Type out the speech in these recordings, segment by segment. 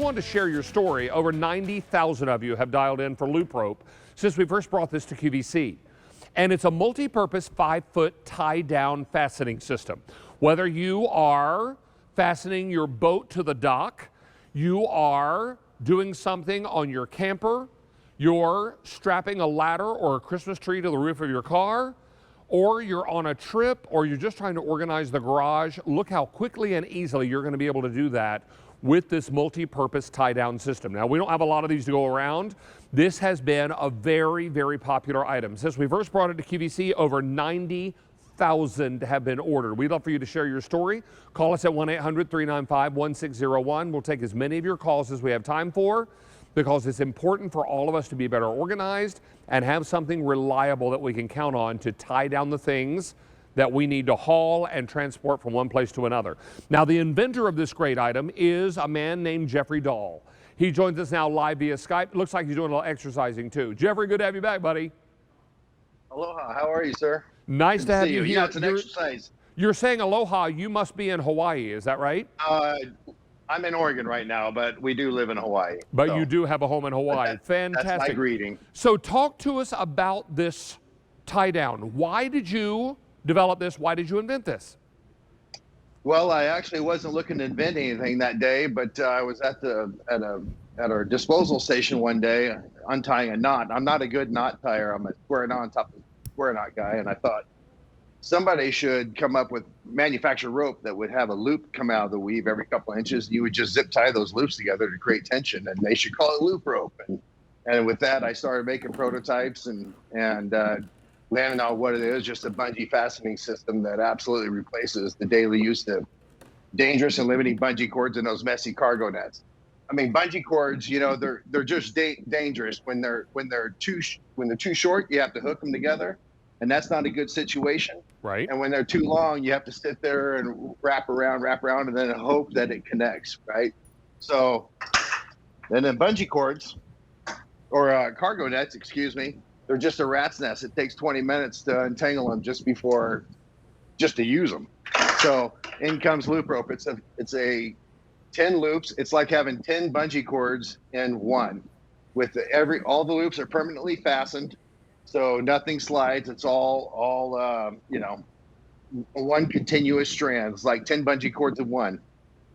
I wanted to share your story. Over 90,000 of you have dialed in for LoopRope since we first brought this to QVC. And it's a multi-purpose 5-foot tie-down fastening system. Whether you are fastening your boat to the dock, you are doing something on your camper, you're strapping a ladder or a Christmas tree to the roof of your car, or you're on a trip, or you're just trying to organize the garage, look how quickly and easily you're going to be able to do that with this multi-purpose tie-down system. Now, we don't have a lot of these to go around. This has been a very, very popular item. Since we first brought it to QVC, over 90,000 have been ordered. We'd love for you to share your story. Call us at 1-800-395-1601. We'll take as many of your calls as we have time for, because it's important for all of us to be better organized and have something reliable that we can count on to tie down the things that we need to haul and transport from one place to another. Now, the inventor of this great item is a man named Jeffrey Dahl. He joins us now live via Skype. Looks like he's doing a little exercising too. Jeffrey, good to have you back, buddy. Aloha, how are you, sir? Nice to have you here. Yeah, it's an exercise. You're saying aloha, you must be in Hawaii, is that right? I'm in Oregon right now, but we do live in Hawaii. But you do have a home in Hawaii. Fantastic. That's my greeting. So talk to us about this tie down. Why did you develop this? Why did you invent this? Well, I actually wasn't looking to invent anything that day, but I was at our disposal station one day untying a knot. I'm not a good knot tyer. I'm a square knot guy, and I thought somebody should come up with manufactured rope that would have a loop come out of the weave every couple of inches. You would just zip tie those loops together to create tension, and they should call it LoopRope. And with that, I started making prototypes and landing on what it is, just a bungee fastening system that absolutely replaces the daily use of dangerous and limiting bungee cords and those messy cargo nets. I mean, bungee cords, you know, they're just dangerous when they're too short. You have to hook them together, and that's not a good situation. Right. And when they're too long, you have to sit there and wrap around, and then hope that it connects. Right. So, and then bungee cords, or cargo nets, excuse me, they're just a rat's nest. It takes 20 minutes to untangle them just to use them. So in comes LoopRope. It's a 10 loops. It's like having 10 bungee cords in one. All the loops are permanently fastened, so nothing slides. It's all one continuous strand. It's like 10 bungee cords in one.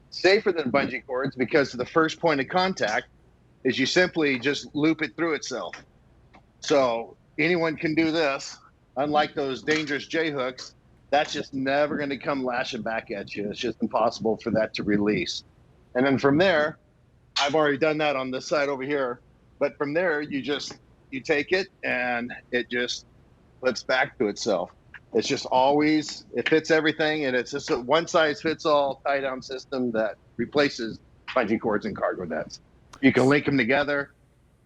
Safer than bungee cords because the first point of contact is you simply just loop it through itself. So anyone can do this. Unlike those dangerous J-hooks, that's just never going to come lashing back at you. It's just impossible for that to release. And then from there, I've already done that on this side over here. But from there, you take it and it just flips back to itself. It's just always, it fits everything. And it's just a one-size-fits-all tie-down system that replaces bungee cords and cargo nets. You can link them together.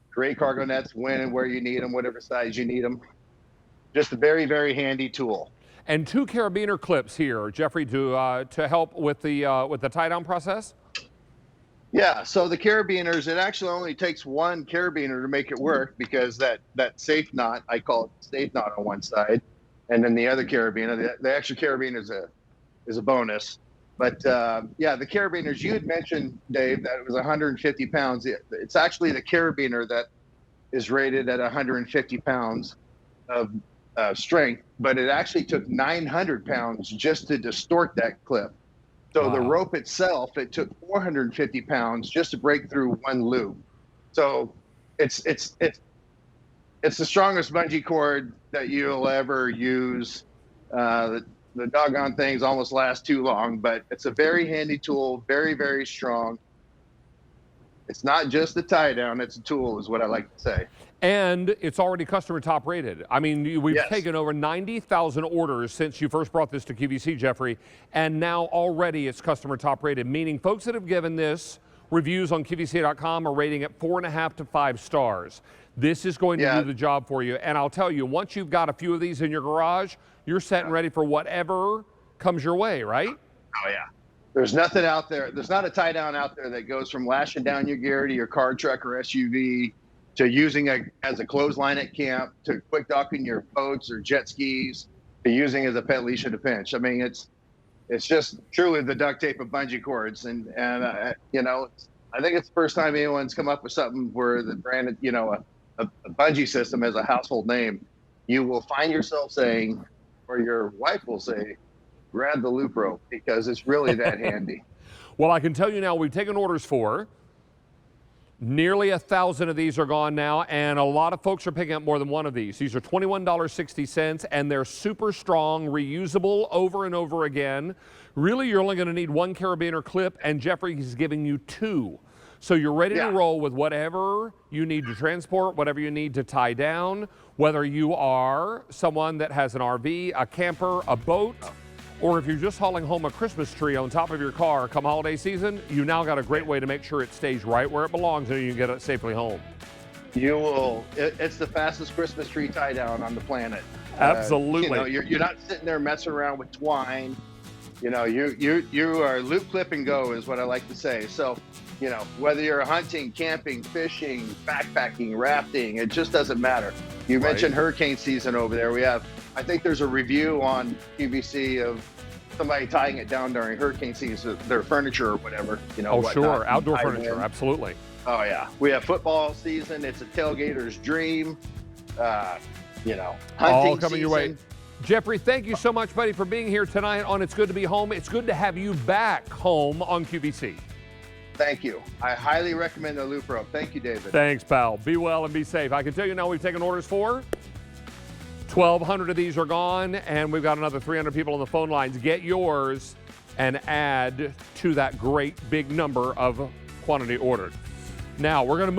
Create cargo nets when and where you need them, whatever size you need them. Just a very, very handy tool. And 2 carabiner clips here, Jeffrey, to help with the tie-down process? Yeah, so the carabiners, it actually only takes 1 carabiner to make it work, because that safe knot, I call it safe knot on one side, and then the other carabiner, the extra carabiner is a bonus. But yeah, the carabiners, you had mentioned, Dave, that it was 150 pounds. It's actually the carabiner that is rated at 150 pounds of strength, but it actually took 900 pounds just to distort that clip. So wow. The rope itself, it took 450 pounds just to break through 1 loop. So it's the strongest bungee cord that you'll ever use. The doggone things almost last too long, but it's a very handy tool, very, very strong. It's not just a tie down, it's a tool, is what I like to say. And it's already customer top rated. I mean, we've taken over 90,000 orders since you first brought this to QVC, Jeffrey, and now already it's customer top rated, meaning folks that have given this reviews on QVC.com are rating it 4.5 to 5 stars. This is going to do the job for you. And I'll tell you, once you've got a few of these in your garage, you're set and ready for whatever comes your way, right? Oh, yeah. There's nothing out there. There's not a tie down out there that goes from lashing down your gear to your car, truck, or SUV to using it as a clothesline at camp, to quick docking your boats or jet skis, to using it as a pet leash at a pinch. I mean, it's just truly the duct tape of bungee cords. And you know, I think it's the first time anyone's come up with something where the brand, you know, a bungee system as a household name. You will find yourself saying, or your wife will say, grab the loop rope, because it's really that handy. Well, I can tell you now, we've taken orders for nearly 1,000 of these are gone now, and a lot of folks are picking up more than one of these. These are $21.60, and they're super strong, reusable over and over again. Really, you're only going to need one carabiner clip, and Jeffrey is giving you 2. So you're ready to roll with whatever you need to transport, whatever you need to tie down, whether you are someone that has an RV, a camper, a boat, or if you're just hauling home a Christmas tree on top of your car come holiday season, you now got a great way to make sure it stays right where it belongs and you can get it safely home. You will. It's the fastest Christmas tree tie down on the planet. Absolutely. You know, you're not sitting there messing around with twine. You know, you are loop, clip, and go is what I like to say. So, you know, whether you're hunting, camping, fishing, backpacking, rafting, it just doesn't matter. You mentioned hurricane season over there. We have, I think there's a review on QVC of somebody tying it down during hurricane season, their furniture or whatever, you know. Oh, sure. Outdoor furniture. Absolutely. Oh, yeah. We have football season. It's a tailgater's dream. You know, hunting all coming your way. Jeffrey, thank you so much, buddy, for being here tonight on It's Good to Be Home. It's good to have you back home on QVC. Thank you. I highly recommend the loop rope. Thank you, David. Thanks, pal. Be well and be safe. I can tell you now we've taken orders for 1,200 of these are gone, and we've got another 300 people on the phone lines. Get yours and add to that great big number of quantity ordered. Now, we're going to move